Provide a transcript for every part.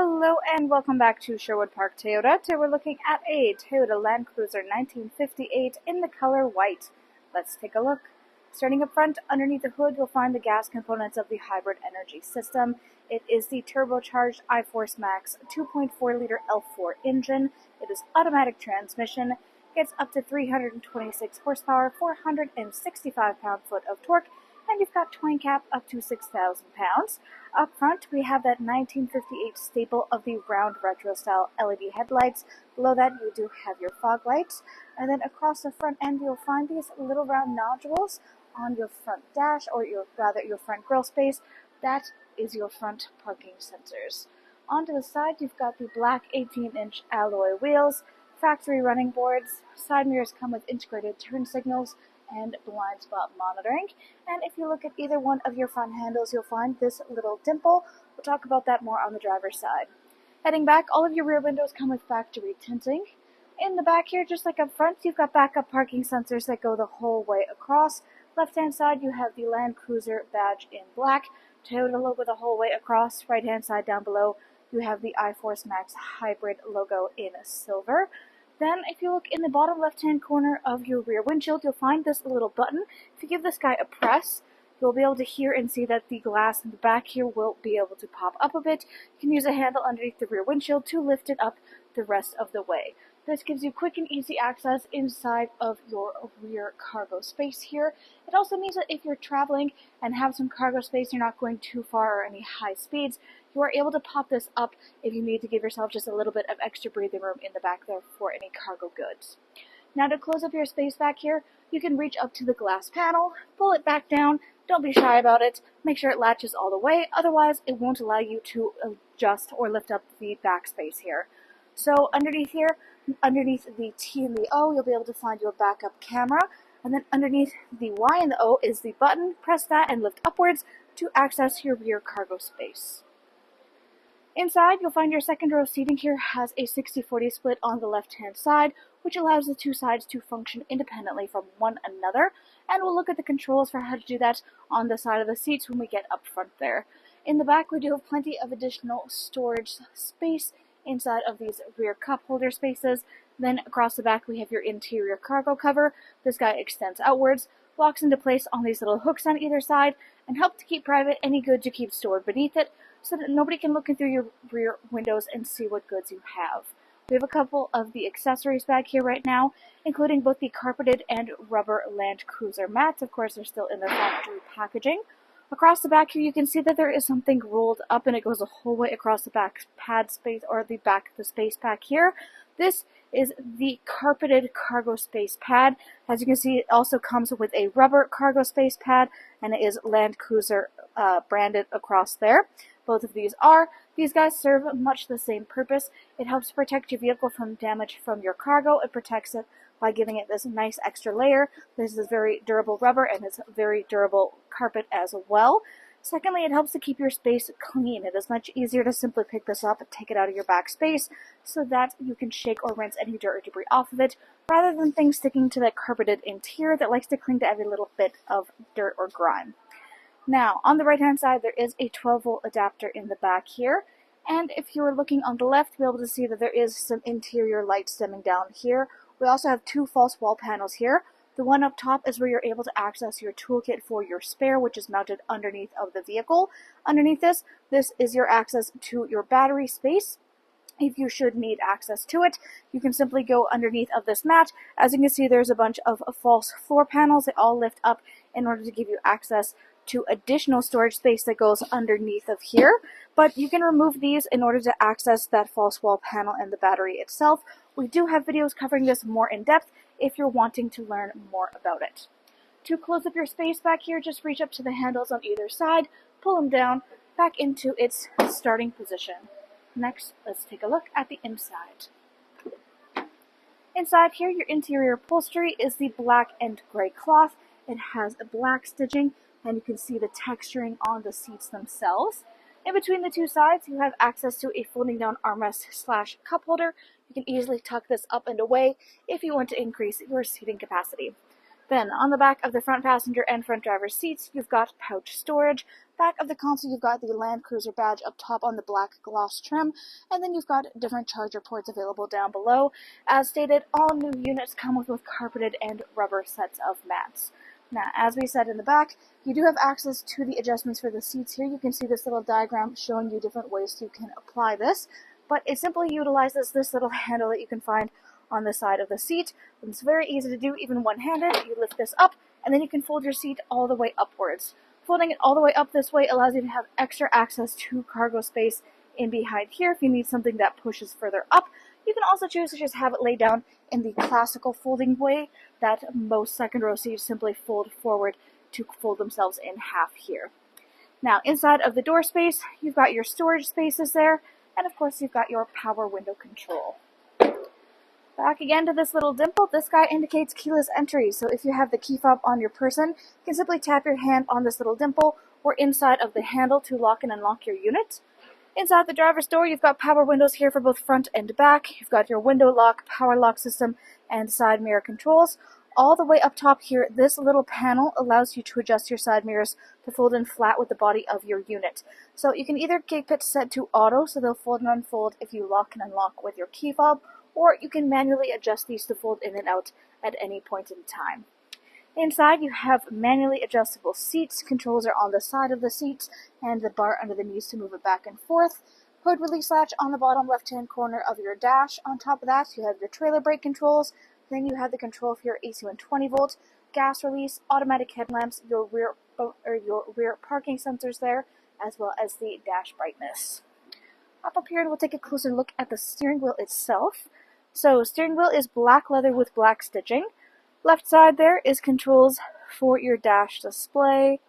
Hello and welcome back to Sherwood Park Toyota. Today we're looking at a Toyota Land Cruiser 1958 in the color white. Let's take a look. Starting up front, underneath the hood, you'll find the gas components of the hybrid energy system. It is the turbocharged iForce Max 2.4-liter L4 engine. It is automatic transmission, gets up to 326 horsepower, 465 pound-foot of torque, and you've got towing cap up to 6,000 pounds. Up front, we have that 1958 staple of the round retro-style LED headlights. Below that, you do have your fog lights. And then across the front end, you'll find these little round nodules on your front dash, or your front grille space. That is your front parking sensors. Onto the side, you've got the black 18-inch alloy wheels, factory running boards. Side mirrors come with integrated turn signals and blind spot monitoring. And if you look at either one of your front handles, you'll find this little dimple. We'll talk about that more on the driver's side. Heading back, all of your rear windows come with factory tinting. In the back here, just like up front, you've got backup parking sensors that go the whole way across. Left-hand side, you have the Land Cruiser badge in black, Toyota logo the whole way across. Right-hand side down below, you have the iForce Max hybrid logo in silver. Then, if you look in the bottom left-hand corner of your rear windshield, you'll find this little button. If you give this guy a press, you'll be able to hear and see that the glass in the back here will be able to pop up a bit. You can use a handle underneath the rear windshield to lift it up the rest of the way. This gives you quick and easy access inside of your rear cargo space here. It also means that if you're traveling and have some cargo space, you're not going too far or any high speeds, you are able to pop this up if you need to give yourself just a little bit of extra breathing room in the back there for any cargo goods. Now to close up your space back here, you can reach up to the glass panel, pull it back down. Don't be shy about it. Make sure it latches all the way, otherwise it won't allow you to adjust or lift up the back space here. So underneath here, underneath the T and the O, you'll be able to find your backup camera. And then underneath the Y and the O is the button. Press that and lift upwards to access your rear cargo space. Inside, you'll find your second row seating here has a 60-40 split on the left-hand side, which allows the two sides to function independently from one another. And we'll look at the controls for how to do that on the side of the seats when we get up front there. In the back, we do have plenty of additional storage space inside of these rear cup holder spaces. Then across the back, we have your interior cargo cover. This guy extends outwards, locks into place on these little hooks on either side, and help to keep private any goods you keep stored beneath it, so that nobody can look in through your rear windows and see what goods you have. We have a couple of the accessories back here right now, including both the carpeted and rubber Land Cruiser mats. Of course, they're still in their factory packaging. Across the back here, you can see that there is something rolled up, and it goes the whole way across the back pad space, or the back of the space pack here. This is the carpeted cargo space pad. As you can see, it also comes with a rubber cargo space pad, and it is Land Cruiser branded across there. Both of these are. These guys serve much the same purpose. It helps protect your vehicle from damage from your cargo. It protects it by giving it this nice extra layer. This is very durable rubber, and it's very durable carpet as well. Secondly, it helps to keep your space clean. It is much easier to simply pick this up and take it out of your back space so that you can shake or rinse any dirt or debris off of it, rather than things sticking to that carpeted interior that likes to cling to every little bit of dirt or grime. Now, on the right-hand side, there is a 12-volt adapter in the back here. And if you are looking on the left, you'll be able to see that there is some interior light stemming down here. We also have two false wall panels here. The one up top is where you're able to access your toolkit for your spare, which is mounted underneath of the vehicle. Underneath this is your access to your battery space. If you should need access to it, you can simply go underneath of this mat. As you can see, there's a bunch of false floor panels. They all lift up in order to give you access to additional storage space that goes underneath of here. But you can remove these in order to access that false wall panel and the battery itself. We do have videos covering this more in depth if you're wanting to learn more about it. To close up your space back here, just reach up to the handles on either side, pull them down, back into its starting position. Next, let's take a look at the inside. Inside here, your interior upholstery is the black and gray cloth. It has a black stitching, and you can see the texturing on the seats themselves. In between the two sides, you have access to a folding down armrest/cup holder. You can easily tuck this up and away if you want to increase your seating capacity. Then, on the back of the front passenger and front driver's seats, you've got pouch storage. Back of the console, you've got the Land Cruiser badge up top on the black gloss trim, and then you've got different charger ports available down below. As stated, all new units come with both carpeted and rubber sets of mats. Now, as we said in the back, you do have access to the adjustments for the seats here. You can see this little diagram showing you different ways you can apply this, but it simply utilizes this little handle that you can find on the side of the seat. It's very easy to do, even one-handed. You lift this up, and then you can fold your seat all the way upwards. Folding it all the way up this way allows you to have extra access to cargo space in behind here if you need something that pushes further up. You can also choose to just have it laid down in the classical folding way that most second row seats simply fold forward to fold themselves in half here. Now, inside of the door space, you've got your storage spaces there, and of course you've got your power window control. Back again to this little dimple. This guy indicates keyless entry, so if you have the key fob on your person, you can simply tap your hand on this little dimple or inside of the handle to lock and unlock your unit. Inside the driver's door, you've got power windows here for both front and back. You've got your window lock, power lock system, and side mirror controls. All the way up top here, this little panel allows you to adjust your side mirrors to fold in flat with the body of your unit. So you can either keep it set to auto, so they'll fold and unfold if you lock and unlock with your key fob, or you can manually adjust these to fold in and out at any point in time. Inside, you have manually adjustable seats. Controls are on the side of the seats and the bar under the knees to move it back and forth. Hood release latch on the bottom left-hand corner of your dash. On top of that, you have your trailer brake controls. Then you have the control for your AC 120 volt, gas release, automatic headlamps, your rear parking sensors there, as well as the dash brightness. Up here, we'll take a closer look at the steering wheel itself. So, steering wheel is black leather with black stitching. Left side there is controls for your dash display.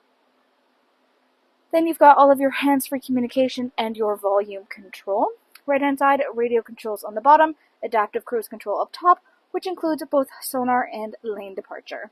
Then you've got all of your hands-free communication and your volume control. Right hand side, radio controls on the bottom, adaptive cruise control up top, which includes both sonar and lane departure.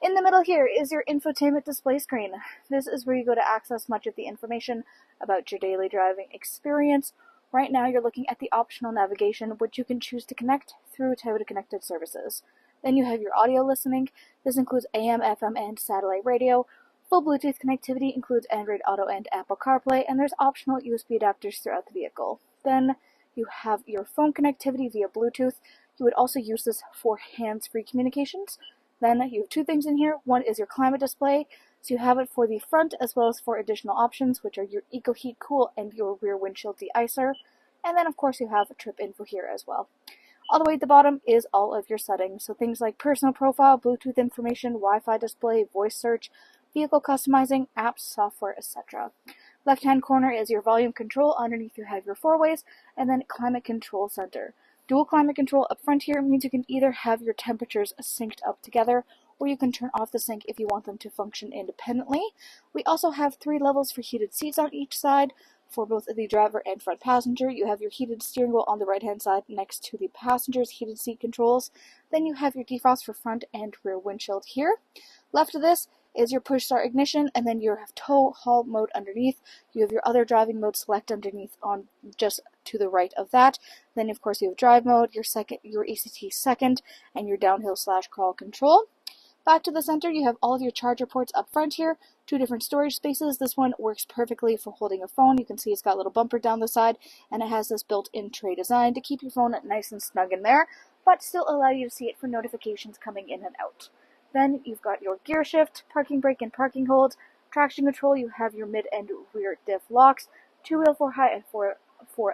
In the middle here is your infotainment display screen. This is where you go to access much of the information about your daily driving experience. Right now you're looking at the optional navigation, which you can choose to connect through Toyota Connected Services. Then you have your audio listening. This includes AM, FM, and satellite radio. Full Bluetooth connectivity includes Android Auto and Apple CarPlay, and there's optional USB adapters throughout the vehicle. Then you have your phone connectivity via Bluetooth. You would also use this for hands-free communications. Then you have two things in here. One is your climate display, so you have it for the front as well as for additional options, which are your Eco Heat Cool and your rear windshield de-icer. And then, of course, you have trip info here as well. All the way at the bottom is all of your settings, so things like personal profile, Bluetooth information, Wi-Fi display, voice search, vehicle customizing, apps, software, etc. Left-hand corner is your volume control. Underneath you have your four-ways, and then climate control center. Dual climate control up front here means you can either have your temperatures synced up together, or you can turn off the sync if you want them to function independently. We also have 3 levels for heated seats on each side. For both the driver and front passenger, you have your heated steering wheel on the right-hand side next to the passenger's heated seat controls. Then you have your defrost for front and rear windshield here. Left of this is your push start ignition, and then you have tow haul mode underneath. You have your other driving mode select underneath on just to the right of that. Then of course you have drive mode, your ECT second, and your downhill/crawl control. Back to the center, you have all of your charger ports up front here, 2 different storage spaces. This one works perfectly for holding a phone. You can see it's got a little bumper down the side, and it has this built-in tray design to keep your phone nice and snug in there, but still allow you to see it for notifications coming in and out. Then you've got your gear shift, parking brake and parking hold, traction control. You have your mid and rear diff locks, 2-wheel for high and for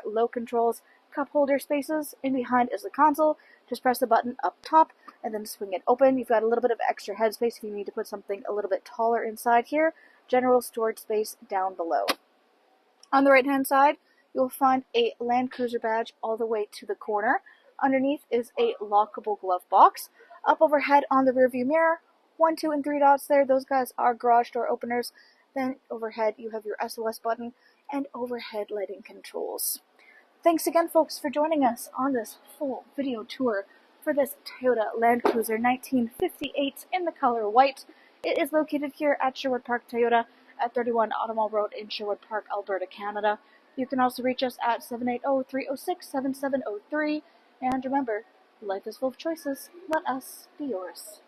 low controls, cup holder spaces. In behind is the console. Just press the button up top and then swing it open. You've got a little bit of extra headspace if you need to put something a little bit taller inside here. General storage space down below. On the right hand side, you'll find a Land Cruiser badge all the way to the corner. Underneath is a lockable glove box. Up overhead on the rear view mirror, 1, 2, and 3 dots there. Those guys are garage door openers. Then overhead you have your SOS button and overhead lighting controls. Thanks again, folks, for joining us on this full video tour for this Toyota Land Cruiser 1958 in the color white. It is located here at Sherwood Park Toyota at 31 Automall Road in Sherwood Park, Alberta, Canada. You can also reach us at 780-306-7703. And remember, life is full of choices. Let us be yours.